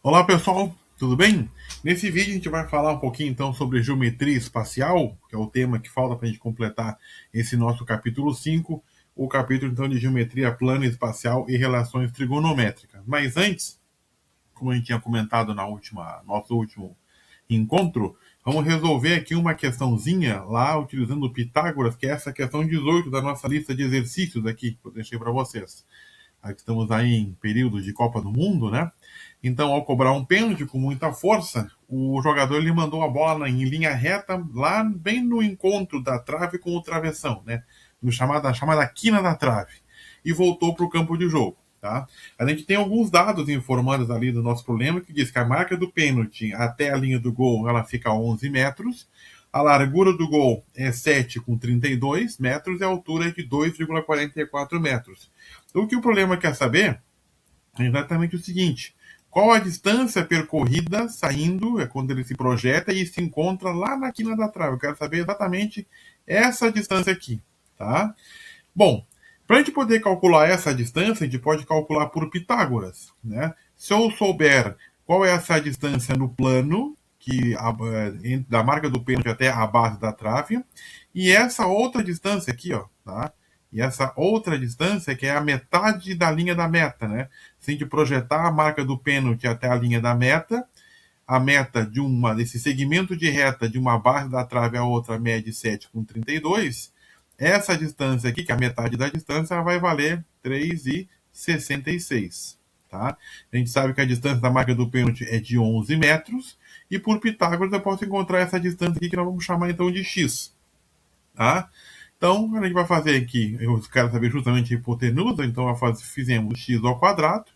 Olá pessoal, tudo bem? Nesse vídeo a gente vai falar um pouquinho então sobre geometria espacial, que é o tema que falta para a gente completar esse nosso capítulo 5, o capítulo então de geometria plana espacial e relações trigonométricas. Mas antes, como a gente tinha comentado nosso último encontro, vamos resolver aqui uma questãozinha lá utilizando o Pitágoras, que é essa questão 18 da nossa lista de exercícios aqui, que eu deixei para vocês. Estamos aí em período de Copa do Mundo, né? Então, ao cobrar um pênalti com muita força, o jogador ele mandou a bola em linha reta, lá bem no encontro da trave com o travessão, né? No chamada quina da trave. E voltou para o campo de jogo. Tá? A gente tem alguns dados informados ali do nosso problema, que diz que a marca do pênalti até a linha do gol ela fica a 11 metros, a largura do gol é 7,32 metros e a altura é de 2,44 metros. Então, o que o problema quer saber é exatamente o seguinte: qual a distância percorrida saindo, é quando ele se projeta e se encontra lá na quina da trave. Eu quero saber exatamente essa distância aqui, tá? Bom, para a gente poder calcular essa distância, a gente pode calcular por Pitágoras, né? Se eu souber qual é essa distância no plano, da marca do pênalti até a base da trave, e essa outra distância aqui, ó, tá? E essa outra distância que é a metade da linha da meta, né? Se a gente projetar a marca do pênalti até a linha da meta, a meta desse segmento de reta de uma base da trave a outra mede 7,32, essa distância aqui, que é a metade da distância, vai valer 3,66. Tá? A gente sabe que a distância da marca do pênalti é de 11 metros, e por Pitágoras eu posso encontrar essa distância aqui, que nós vamos chamar então de x. Tá? Então, a gente vai fazer aqui, eu quero saber justamente a hipotenusa, então fizemos x ao quadrado,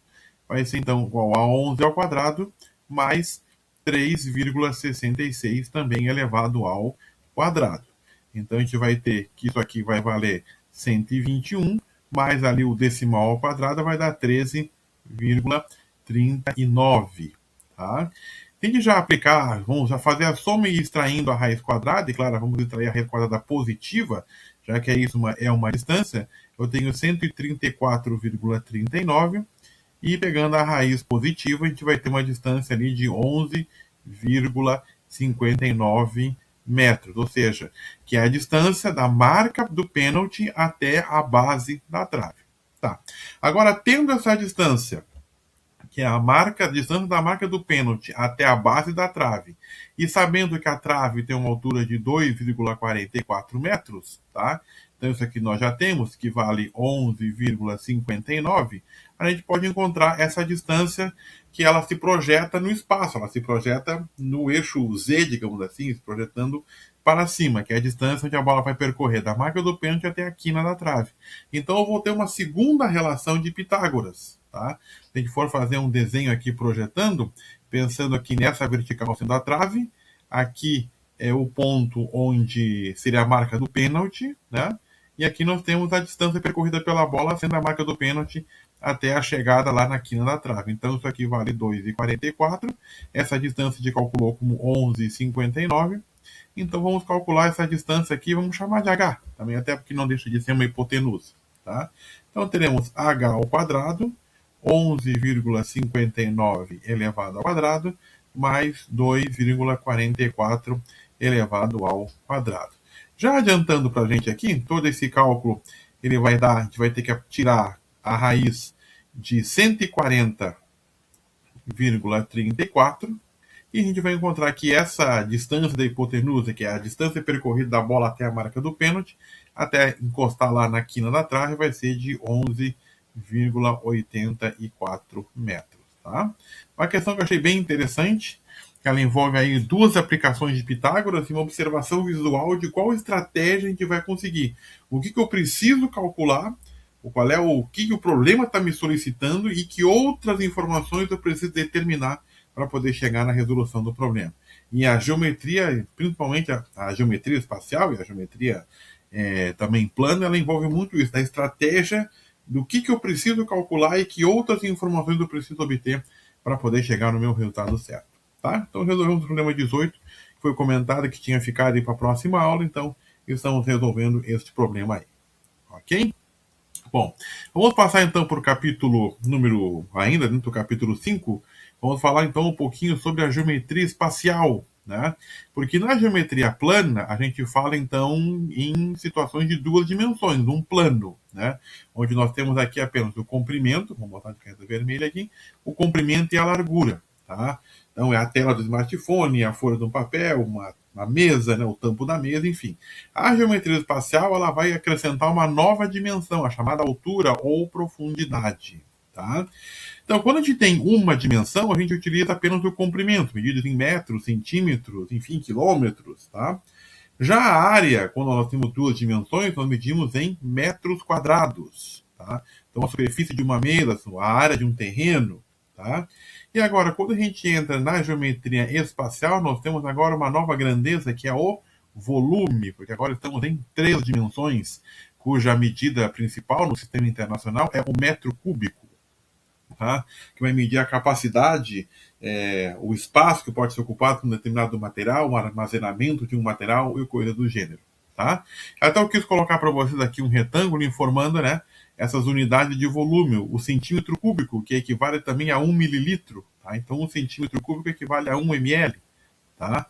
vai ser então igual a 11 ao quadrado, mais 3,66 também elevado ao quadrado. Então, a gente vai ter que isso aqui vai valer 121, mais ali o decimal ao quadrado vai dar 13,39. Tá? Tem que já aplicar, vamos já fazer a soma e extraindo a raiz quadrada, e claro, vamos extrair a raiz quadrada positiva, já que é uma distância, eu tenho 134,39, e pegando a raiz positiva, a gente vai ter uma distância ali de 11,59 metros, ou seja, que é a distância da marca do pênalti até a base da trave. Tá. Agora, tendo essa distância, que é a distância da marca do pênalti até a base da trave, e sabendo que a trave tem uma altura de 2,44 metros, tá? Então isso aqui nós já temos, que vale 11,59, a gente pode encontrar essa distância que ela se projeta no espaço, ela se projeta no eixo Z, digamos assim, se projetando para cima, que é a distância onde a bola vai percorrer da marca do pênalti até a quina da trave. Então eu vou ter uma segunda relação de Pitágoras, tá? Se a gente for fazer um desenho aqui projetando, pensando aqui nessa vertical sendo a trave, aqui é o ponto onde seria a marca do pênalti, né? E aqui nós temos a distância percorrida pela bola sendo a marca do pênalti até a chegada lá na quina da trave. Então isso aqui vale 2,44. Essa distância a gente calculou como 11,59. Então vamos calcular essa distância aqui, vamos chamar de h, também até porque não deixa de ser uma hipotenusa. Tá? Então teremos h ao quadrado, 11,59 elevado ao quadrado, mais 2,44 elevado ao quadrado. Já adiantando para a gente aqui, todo esse cálculo, a gente vai ter que tirar a raiz de 140,34, e a gente vai encontrar que essa distância da hipotenusa, que é a distância percorrida da bola até a marca do pênalti, até encostar lá na quina da trave, vai ser de 11,84 metros. Tá? Uma questão que eu achei bem interessante, que ela envolve aí duas aplicações de Pitágoras e uma observação visual de qual estratégia a gente vai conseguir. O que eu preciso calcular, o que o problema está me solicitando e que outras informações eu preciso determinar para poder chegar na resolução do problema. E a geometria, principalmente a geometria espacial e a geometria também plana, ela envolve muito isso, a estratégia do que eu preciso calcular e que outras informações eu preciso obter para poder chegar no meu resultado certo. Tá? Então resolvemos o problema 18, que foi comentado que tinha ficado para a próxima aula, então estamos resolvendo este problema aí. Ok? Bom, vamos passar então para o capítulo ainda dentro do capítulo 5, Vamos falar então um pouquinho sobre a geometria espacial, né? Porque na geometria plana a gente fala então em situações de duas dimensões, um plano, né? Onde nós temos aqui apenas o comprimento, vamos botar de caneta vermelha aqui, o comprimento e a largura, tá? Então é a tela do smartphone, a folha de um papel, uma mesa, né, o tampo da mesa, enfim. A geometria espacial ela vai acrescentar uma nova dimensão, a chamada altura ou profundidade, tá? Então, quando a gente tem uma dimensão, a gente utiliza apenas o comprimento, medidas em metros, centímetros, enfim, quilômetros, tá? Já a área, quando nós temos duas dimensões, nós medimos em metros quadrados, tá? Então, a superfície de uma mesa, a área de um terreno, tá? E agora, quando a gente entra na geometria espacial, nós temos agora uma nova grandeza, que é o volume, porque agora estamos em três dimensões, cuja medida principal no sistema internacional é o metro cúbico, tá? Que vai medir a capacidade, o espaço que pode ser ocupado por um determinado material, o armazenamento de um material e coisa do gênero. Tá? Então eu quis colocar para vocês aqui um retângulo informando, né, essas unidades de volume, o centímetro cúbico, que equivale também a 1 mililitro. Tá? Então um centímetro cúbico equivale a 1 ml, tá?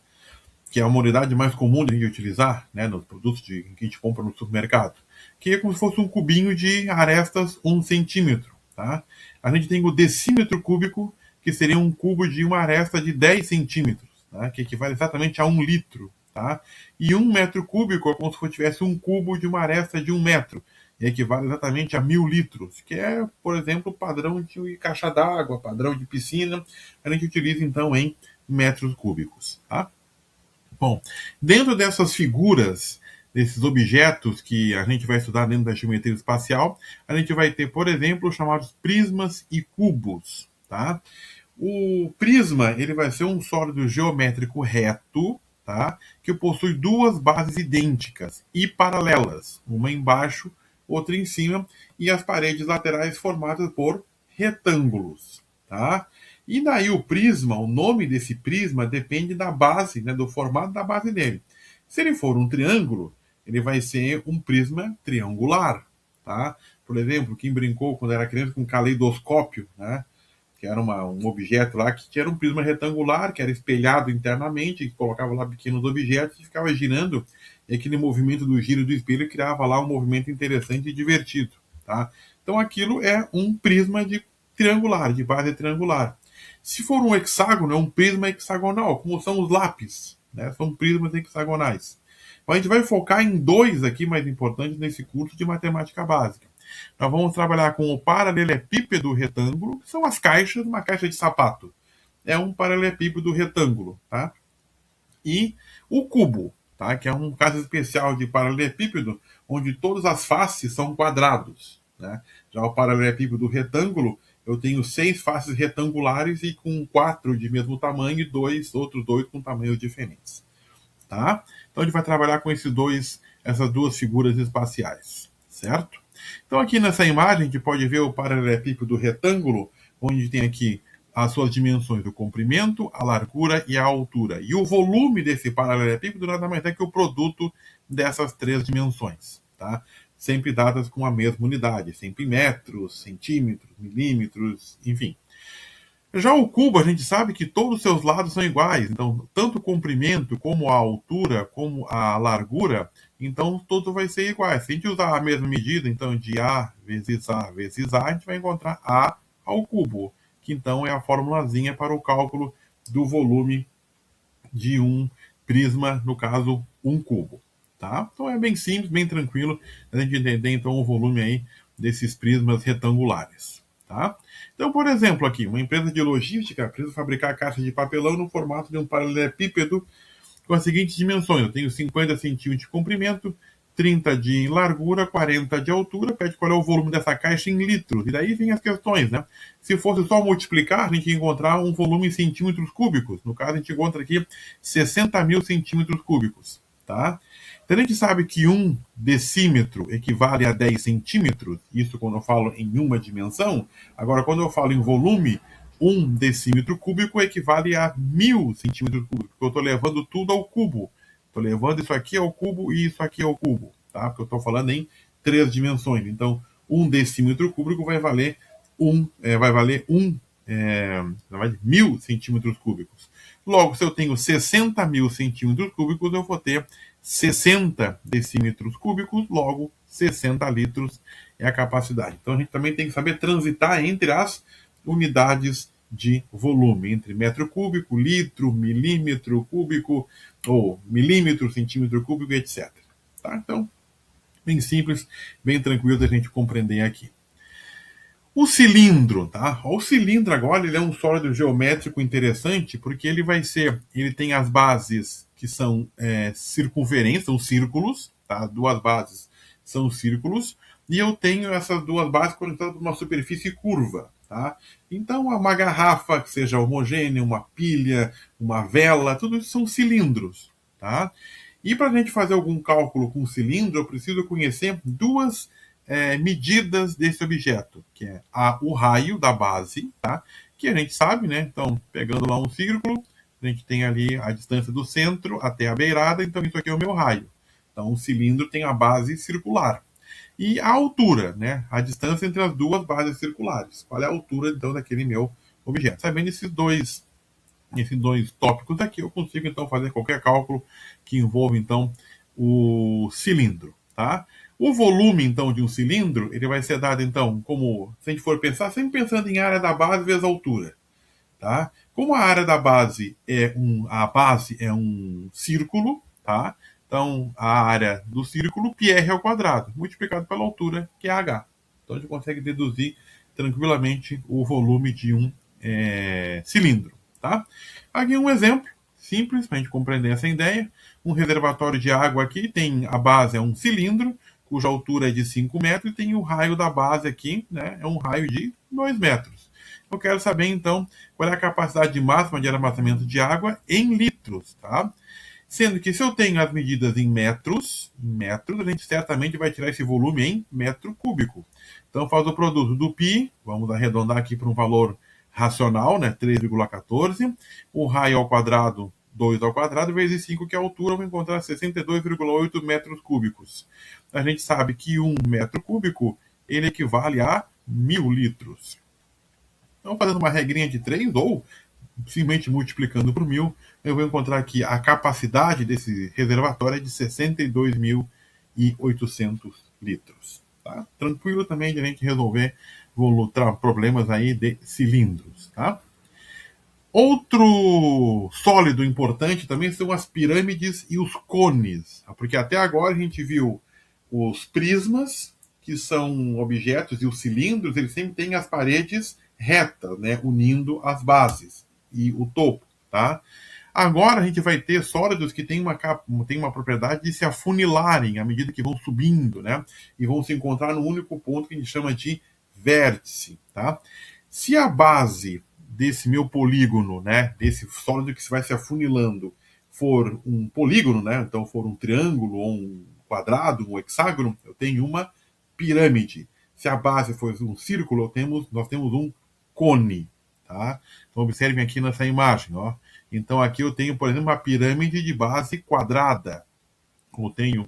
Que é uma unidade mais comum de a gente utilizar, né, nos produtos que a gente compra no supermercado, que é como se fosse um cubinho de arestas 1 centímetro. Tá? A gente tem o decímetro cúbico, que seria um cubo de uma aresta de 10 centímetros, tá? Que equivale exatamente a 1 litro. Tá? E 1 metro cúbico é como se tivesse um cubo de uma aresta de 1 metro, e equivale exatamente a 1000 litros, que é, por exemplo, padrão de caixa d'água, padrão de piscina, a gente utiliza então em metros cúbicos. Tá? Bom, dentro dessas figuras, desses objetos que a gente vai estudar dentro da geometria espacial, a gente vai ter, por exemplo, os chamados prismas e cubos, tá? O prisma, ele vai ser um sólido geométrico reto, tá? Que possui duas bases idênticas e paralelas, uma embaixo, outra em cima, e as paredes laterais formadas por retângulos, tá? E daí o prisma, o nome desse prisma depende da base, né, do formato da base dele. Se ele for um triângulo, ele vai ser um prisma triangular, tá? Por exemplo, quem brincou quando era criança com caleidoscópio, né? Que era um objeto lá que era um prisma retangular, que era espelhado internamente, que colocava lá pequenos objetos e ficava girando, e aquele movimento do giro do espelho criava lá um movimento interessante e divertido, tá? Então aquilo é um prisma de triangular, de base triangular. Se for um hexágono, é um prisma hexagonal, como são os lápis, né? São prismas hexagonais. Então a gente vai focar em dois aqui mais importantes nesse curso de matemática básica. Nós vamos trabalhar com o paralelepípedo retângulo, que são as caixas, uma caixa de sapato. É um paralelepípedo retângulo, tá? E o cubo, tá? Que é um caso especial de paralelepípedo, onde todas as faces são quadrados, né? Já o paralelepípedo retângulo, eu tenho 6 faces retangulares e com 4 de mesmo tamanho e outros dois com tamanhos diferentes, tá? Então a gente vai trabalhar com essas duas figuras espaciais, certo? Então aqui nessa imagem a gente pode ver o paralelepípedo retângulo, onde tem aqui as suas dimensões, o comprimento, a largura e a altura. E o volume desse paralelepípedo nada mais é que o produto dessas três dimensões, tá? Sempre dadas com a mesma unidade, sempre metros, centímetros, milímetros, enfim. Já o cubo, a gente sabe que todos os seus lados são iguais, então tanto o comprimento, como a altura, como a largura, então tudo vai ser igual. Se a gente usar a mesma medida, então de A vezes A vezes A, a gente vai encontrar A ao cubo, que então é a formulazinha para o cálculo do volume de um prisma, no caso, um cubo. Tá? Então é bem simples, bem tranquilo a gente entender então o volume aí desses prismas retangulares. Tá? Então, por exemplo, aqui, uma empresa de logística precisa fabricar caixas de papelão no formato de um paralelepípedo com as seguintes dimensões. Eu tenho 50 centímetros de comprimento, 30 de largura, 40 de altura. Pede qual é o volume dessa caixa em litros. E daí vem as questões, né? Se fosse só multiplicar, a gente ia encontrar um volume em centímetros cúbicos. No caso, a gente encontra aqui 60 mil centímetros cúbicos. Tá? Então a gente sabe que 1 decímetro equivale a 10 centímetros, isso quando eu falo em uma dimensão. Agora, quando eu falo em volume, 1 decímetro cúbico equivale a 1000 centímetros cúbicos, porque eu estou levando tudo ao cubo. Estou levando isso aqui ao cubo e isso aqui ao cubo, tá? Porque eu estou falando em 3 dimensões. Então, 1 decímetro cúbico vai valer 1 na verdade, 1.000 centímetros cúbicos. Logo, se eu tenho 60.000 centímetros cúbicos, eu vou ter 60 decímetros cúbicos, logo 60 litros é a capacidade. Então a gente também tem que saber transitar entre as unidades de volume, entre metro cúbico, litro, milímetro cúbico, ou milímetro, centímetro cúbico, etc. Tá? Então, bem simples, bem tranquilo da gente compreender aqui. O cilindro, tá? O cilindro agora ele é um sólido geométrico interessante porque ele tem as bases que são circunferentes, são círculos, tá? Duas bases são círculos e eu tenho essas duas bases conectadas por uma superfície curva, tá? Então uma garrafa que seja homogênea, uma pilha, uma vela, tudo isso são cilindros, tá? E para a gente fazer algum cálculo com cilindro, eu preciso conhecer duas medidas desse objeto, que é o raio da base, tá? Que a gente sabe, né? Então, pegando lá um círculo, a gente tem ali a distância do centro até a beirada, então isso aqui é o meu raio. Então, o cilindro tem a base circular. E a altura, né? A distância entre as duas bases circulares. Qual é a altura, então, daquele meu objeto? Sabendo esses dois tópicos aqui, eu consigo, então, fazer qualquer cálculo que envolva, então, o cilindro, tá? O volume, então, de um cilindro, ele vai ser dado, então, como, se a gente for pensar, sempre pensando em área da base vezes altura, tá? Como a área da base a base é um círculo, tá? Então, a área do círculo, πr ao quadrado, multiplicado pela altura, que é h. Então, a gente consegue deduzir tranquilamente o volume de um cilindro, tá? Aqui um exemplo simples para a gente compreender essa ideia. Um reservatório de água aqui tem a base é um cilindro, cuja altura é de 5 metros, e tem o raio da base aqui, né? É um raio de 2 metros. Eu quero saber, então, qual é a capacidade máxima de armazenamento de água em litros, tá? Sendo que se eu tenho as medidas em metros, a gente certamente vai tirar esse volume em metro cúbico. Então, faz o produto do π, vamos arredondar aqui para um valor racional, né? 3,14. O raio ao quadrado, 2 ao quadrado, vezes 5, que é a altura, eu vou encontrar 62,8 metros cúbicos. A gente sabe que 1 metro cúbico, ele equivale a 1.000 litros. Então, fazendo uma regrinha de 3, ou simplesmente multiplicando por 1.000, eu vou encontrar que a capacidade desse reservatório é de 62.800 litros. Tá? Tranquilo também de a gente resolver problemas aí de cilindros. Tá? Outro sólido importante também são as pirâmides e os cones, porque até agora a gente viu os prismas, que são objetos, e os cilindros, eles sempre têm as paredes retas, né, unindo as bases e o topo, tá? Agora a gente vai ter sólidos que têm uma propriedade de se afunilarem à medida que vão subindo, né? E vão se encontrar no único ponto que a gente chama de vértice, tá? Se a base desse meu polígono, né, desse sólido que vai se afunilando, for um polígono, né, então for um triângulo ou um quadrado, um hexágono, eu tenho uma pirâmide. Se a base for um círculo, nós temos um cone, tá? Então observem aqui nessa imagem, ó. Então aqui eu tenho, por exemplo, uma pirâmide de base quadrada. Eu tenho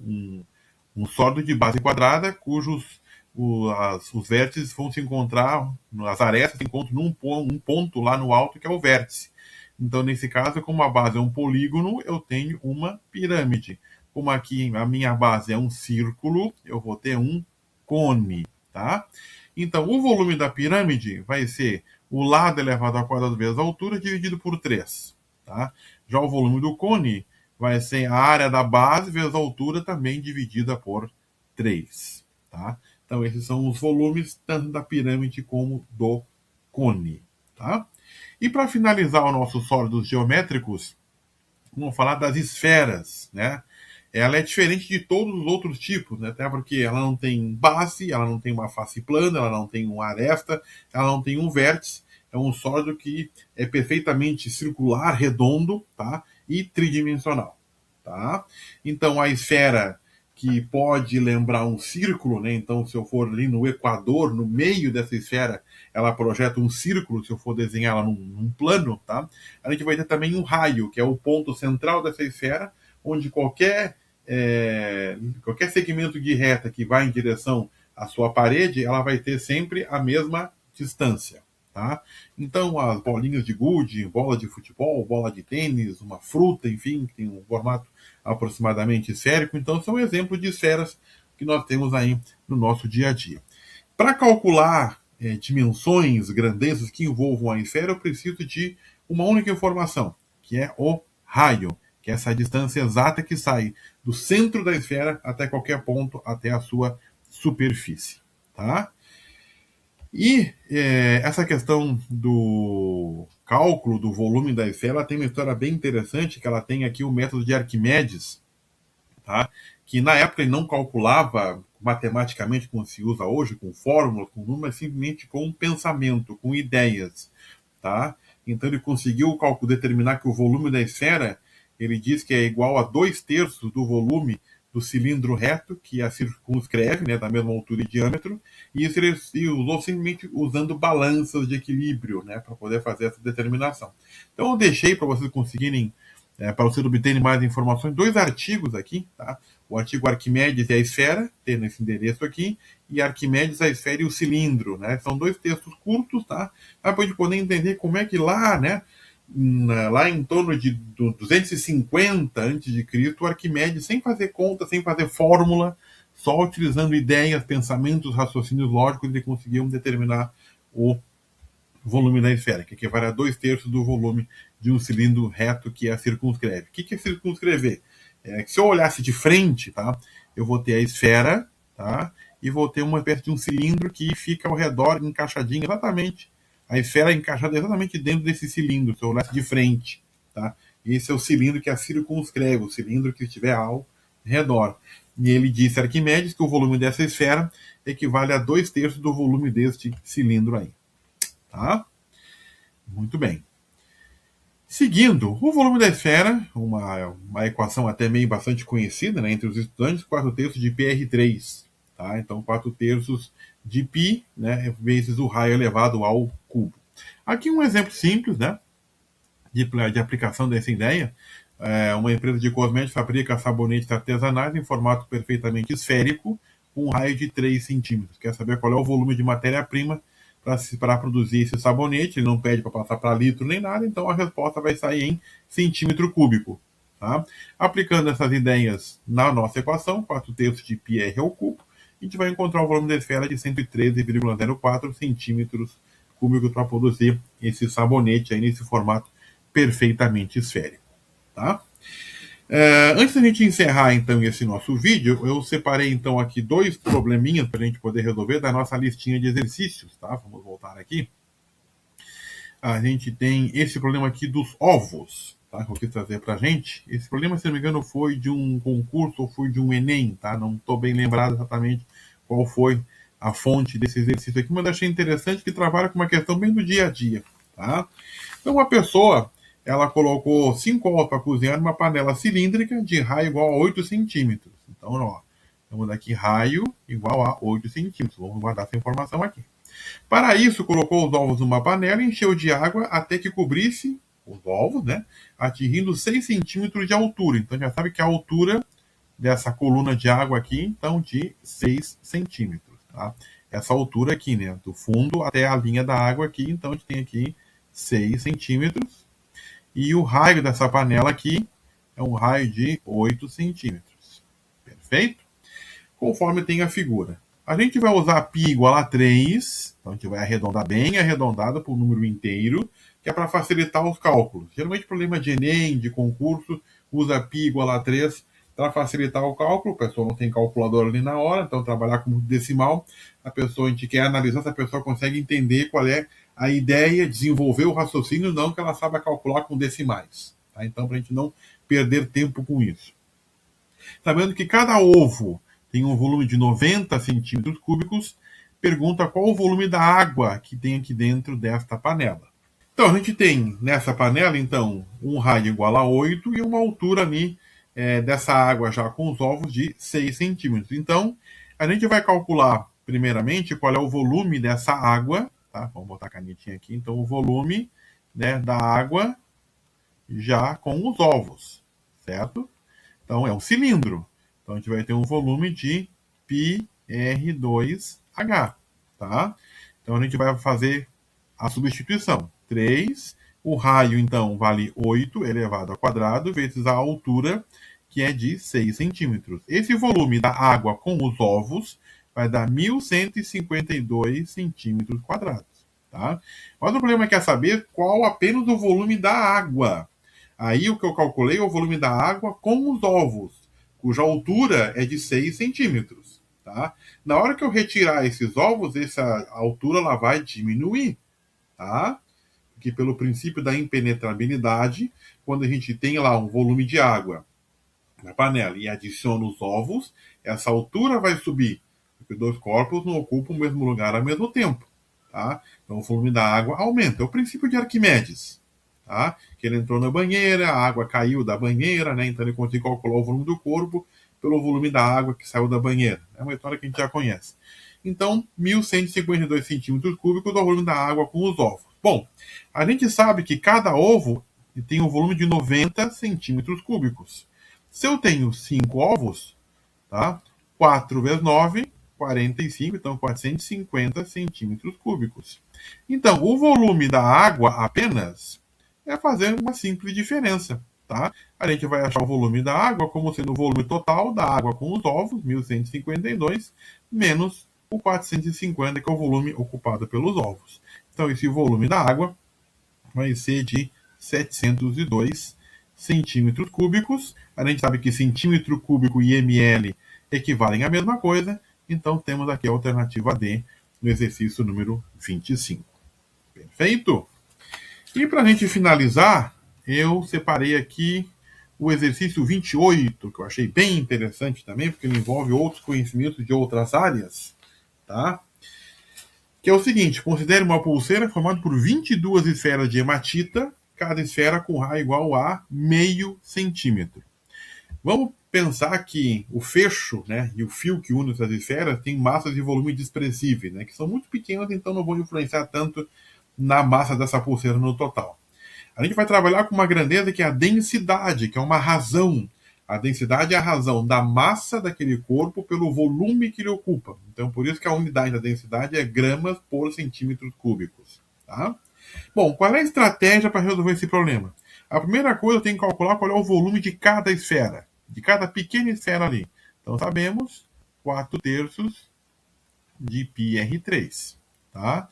um sólido de base quadrada cujos os vértices vão se encontrar, as arestas se encontram um ponto lá no alto que é o vértice. Então, nesse caso, como a base é um polígono, eu tenho uma pirâmide. Como aqui a minha base é um círculo, eu vou ter um cone, tá? Então, o volume da pirâmide vai ser o lado elevado ao quadrado vezes a altura dividido por 3, tá? Já o volume do cone vai ser a área da base vezes a altura também dividida por 3, tá? Então, esses são os volumes tanto da pirâmide como do cone, tá? E para finalizar os nossos sólidos geométricos, vamos falar das esferas, né? Ela é diferente de todos os outros tipos, né? Até porque ela não tem base, ela não tem uma face plana, ela não tem uma aresta, ela não tem um vértice. É um sólido que é perfeitamente circular, redondo, tá? E tridimensional, tá? Então a esfera que pode lembrar um círculo, né? Então se eu for ali no equador, no meio dessa esfera, ela projeta um círculo, se eu for desenhar ela num plano, tá? A gente vai ter também um raio, que é o ponto central dessa esfera, onde qualquer segmento de reta que vai em direção à sua parede, ela vai ter sempre a mesma distância. Tá? Então, as bolinhas de gude, bola de futebol, bola de tênis, uma fruta, enfim, que tem um formato aproximadamente esférico, então são exemplos de esferas que nós temos aí no nosso dia a dia. Para calcular dimensões, grandezas que envolvam a esfera, eu preciso de uma única informação, que é o raio, que é essa distância exata que sai do centro da esfera até qualquer ponto, até a sua superfície. Tá? E essa questão do cálculo do volume da esfera tem uma história bem interessante, que ela tem aqui o método de Arquimedes, tá? Que na época ele não calculava matematicamente como se usa hoje, com fórmulas, com números, mas simplesmente com pensamento, com ideias. Tá? Então ele conseguiu determinar que o volume da esfera, ele diz que é igual a 2/3 do volume do cilindro reto, que a circunscreve, né, da mesma altura e diâmetro, e isso ele usou simplesmente usando balanças de equilíbrio, né, para poder fazer essa determinação. Então eu deixei para vocês conseguirem, para vocês obterem mais informações, 2 artigos aqui, tá? O artigo Arquimedes e a esfera, tem nesse endereço aqui, e Arquimedes, a esfera e o cilindro, né? São 2 textos curtos, tá? Para a gente poder entender como é que lá, né, lá em torno de 250 a.C., o Arquimedes, sem fazer conta, sem fazer fórmula, só utilizando ideias, pensamentos, raciocínios lógicos, ele conseguiu determinar o volume da esfera, que equivale a 2/3 do volume de um cilindro reto que a circunscreve. O que é circunscrever? Que se eu olhasse de frente, tá, eu vou ter a esfera, tá, e vou ter uma espécie de um cilindro que fica ao redor, encaixadinho, exatamente. A esfera é encaixada exatamente dentro desse cilindro, se eu olhasse de frente. Tá? Esse é o cilindro que a circunscreve, o cilindro que estiver ao redor. E ele disse, Arquimedes, que o volume dessa esfera equivale a 2/3 do volume deste cilindro aí. Tá? Muito bem. Seguindo, o volume da esfera, uma equação até meio bastante conhecida, né, entre os estudantes, 4/3 de πr3. Tá? Então, 4/3 de π, né, vezes o raio elevado ao cubo. Aqui um exemplo simples, né, de aplicação dessa ideia. Uma empresa de cosméticos fabrica sabonetes artesanais em formato perfeitamente esférico, com um raio de 3 centímetros. Quer saber qual é o volume de matéria-prima para produzir esse sabonete? Ele não pede para passar para litro nem nada, então a resposta vai sair em centímetro cúbico. Tá? Aplicando essas ideias na nossa equação, 4/3 de πr ao cubo, a gente vai encontrar o volume da esfera de 113,04 centímetros cúbicos para produzir esse sabonete aí nesse formato perfeitamente esférico. Tá? Antes da gente encerrar então esse nosso vídeo, eu separei então aqui 2 probleminhas para a gente poder resolver da nossa listinha de exercícios. Tá? Vamos voltar aqui. A gente tem esse problema aqui dos ovos, tá? Que eu quis trazer para a gente. Esse problema, se não me engano, foi de um concurso ou foi de um Enem, tá? Não estou bem lembrado exatamente qual foi a fonte desse exercício aqui, mas achei interessante que trabalha com uma questão bem do dia a dia. Tá? Então, uma pessoa, ela colocou 5 ovos para cozinhar numa panela cilíndrica de raio igual a 8 centímetros. Então, ó, temos aqui raio igual a 8 centímetros. Vamos guardar essa informação aqui. Para isso, colocou os ovos numa panela e encheu de água até que cobrisse os ovos, né, atingindo 6 centímetros de altura. Então, já sabe que a altura dessa coluna de água aqui, então, de 6 centímetros. Tá? Essa altura aqui, né, do fundo até a linha da água aqui, então a gente tem aqui 6 centímetros. E o raio dessa panela aqui é um raio de 8 centímetros. Perfeito? Conforme tem a figura. A gente vai usar π igual a 3, então a gente vai arredondar bem arredondado para o número inteiro, que é para facilitar os cálculos. Geralmente, problema de Enem, de concurso, usa π igual a 3 para facilitar o cálculo. A pessoa não tem calculadora ali na hora, então trabalhar com decimal, a gente quer analisar se a pessoa consegue entender qual é a ideia, desenvolver o raciocínio, não que ela saiba calcular com decimais. Tá? Então, para a gente não perder tempo com isso. Sabendo que cada ovo tem um volume de 90 centímetros cúbicos, pergunta qual o volume da água que tem aqui dentro desta panela. Então, a gente tem nessa panela, então, um raio igual a 8 e uma altura ali dessa água já com os ovos de 6 centímetros. Então, a gente vai calcular, primeiramente, qual é o volume dessa água. Tá? Vamos botar a canetinha aqui. Então, o volume, né, da água já com os ovos, certo? Então, é um cilindro. Então, a gente vai ter um volume de πr2H, tá? Então, a gente vai fazer a substituição. 3, o raio, então, vale 8 elevado ao quadrado, vezes a altura, que é de 6 centímetros. Esse volume da água com os ovos vai dar 1.152 centímetros quadrados. Tá? Mas o problema é saber qual apenas o volume da água. Aí o que eu calculei é o volume da água com os ovos, cuja altura é de 6 centímetros. Tá? Na hora que eu retirar esses ovos, essa altura ela vai diminuir. Tá? Porque pelo princípio da impenetrabilidade, quando a gente tem lá um volume de água na panela e adiciona os ovos, essa altura vai subir, porque dois corpos não ocupam o mesmo lugar ao mesmo tempo. Tá? Então o volume da água aumenta. É o princípio de Arquimedes. Tá? Que ele entrou na banheira, a água caiu da banheira, né? Então ele conseguiu calcular o volume do corpo pelo volume da água que saiu da banheira. É uma história que a gente já conhece. Então, 1.152 centímetros cúbicos é o volume da água com os ovos. Bom, a gente sabe que cada ovo tem um volume de 90 centímetros cúbicos. Se eu tenho 5 ovos, tá? 4 vezes 9, 45, então 450 centímetros cúbicos. Então, o volume da água apenas é fazer uma simples diferença. Tá? A gente vai achar o volume da água como sendo o volume total da água com os ovos, 1.152, menos o 450, que é o volume ocupado pelos ovos. Então, esse volume da água vai ser de 702 centímetros cúbicos. A gente sabe que centímetro cúbico e ml equivalem à mesma coisa, então temos aqui a alternativa D no exercício número 25. Perfeito? E para a gente finalizar, eu separei aqui o exercício 28, que eu achei bem interessante também, porque ele envolve outros conhecimentos de outras áreas, tá? Que é o seguinte: considere uma pulseira formada por 22 esferas de hematita, cada esfera com raio igual a meio centímetro. Vamos pensar que o fecho, né, e o fio que une essas esferas tem massas e volume desprezíveis, né, que são muito pequenas, então não vão influenciar tanto na massa dessa pulseira no total. A gente vai trabalhar com uma grandeza que é a densidade, que é uma razão. A densidade é a razão da massa daquele corpo pelo volume que ele ocupa. Então, por isso que a unidade da densidade é gramas por centímetros cúbicos. Tá? Bom, qual é a estratégia para resolver esse problema? A primeira coisa, eu tenho que calcular qual é o volume de cada esfera, de cada pequena esfera ali. Então, sabemos 4 terços de πr3. Tá?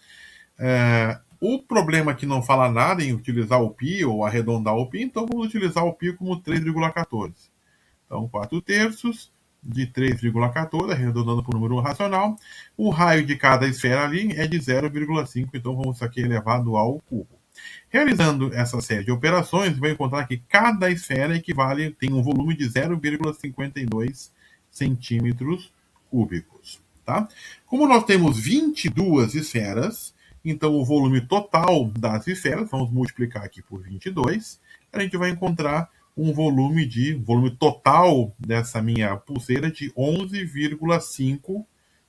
O problema é que não fala nada em utilizar o π ou arredondar o π, então vamos utilizar o π como 3,14. Então, 4 terços de 3,14, arredondando para o número racional. O raio de cada esfera ali é de 0,5, então vamos aqui elevado ao cubo. Realizando essa série de operações, vai encontrar que cada esfera tem um volume de 0,52 centímetros cúbicos. Tá? Como nós temos 22 esferas, então o volume total das esferas, vamos multiplicar aqui por 22, a gente vai encontrar um volume total dessa minha pulseira de 11,5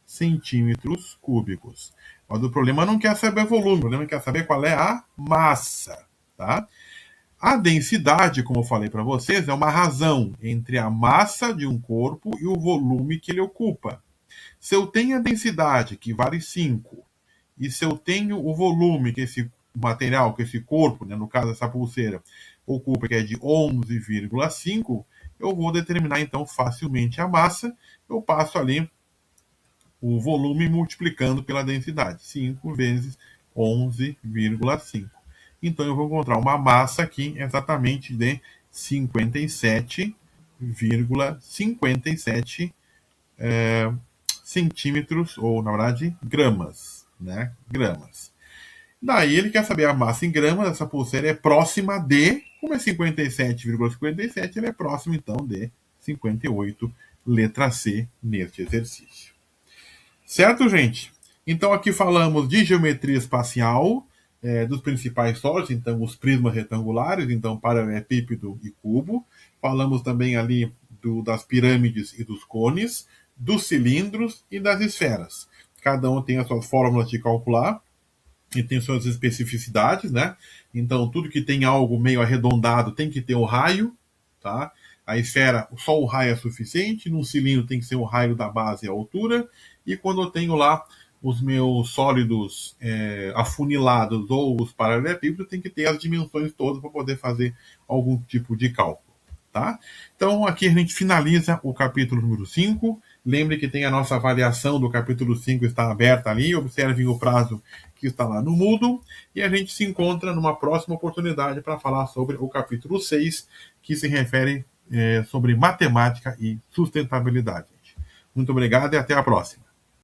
centímetros cúbicos. Mas o problema não quer saber volume, o problema quer saber qual é a massa. Tá? A densidade, como eu falei para vocês, é uma razão entre a massa de um corpo e o volume que ele ocupa. Se eu tenho a densidade, que vale 5, e se eu tenho o volume que esse material, que esse corpo, né, no caso essa pulseira, ocupa, que é de 11,5, eu vou determinar então facilmente a massa. Eu passo ali o volume multiplicando pela densidade, 5 vezes 11,5. Então eu vou encontrar uma massa aqui exatamente de 57,57 centímetros, ou na verdade gramas, né? Gramas. Daí ele quer saber a massa em gramas. Essa pulseira é próxima de, como é 57,57, ele é próximo então de 58, letra C, neste exercício. Certo, gente? Então aqui falamos de geometria espacial, dos principais sólidos, então os prismas retangulares, então paralelepípedo e cubo. Falamos também ali das pirâmides e dos cones, dos cilindros e das esferas. Cada um tem as suas fórmulas de calcular e tem suas especificidades, né? Então, tudo que tem algo meio arredondado tem que ter o raio, tá? A esfera, só o raio é suficiente. Num cilindro tem que ser o raio da base e a altura. E quando eu tenho lá os meus sólidos afunilados ou os paralelepípedos, tem que ter as dimensões todas para poder fazer algum tipo de cálculo. Tá? Então, aqui a gente finaliza o capítulo número 5. Lembre que tem a nossa avaliação do capítulo 5 está aberta ali. Observem o prazo que está lá no Moodle. E a gente se encontra numa próxima oportunidade para falar sobre o capítulo 6, que se refere sobre matemática e sustentabilidade. Muito obrigado e até a próxima.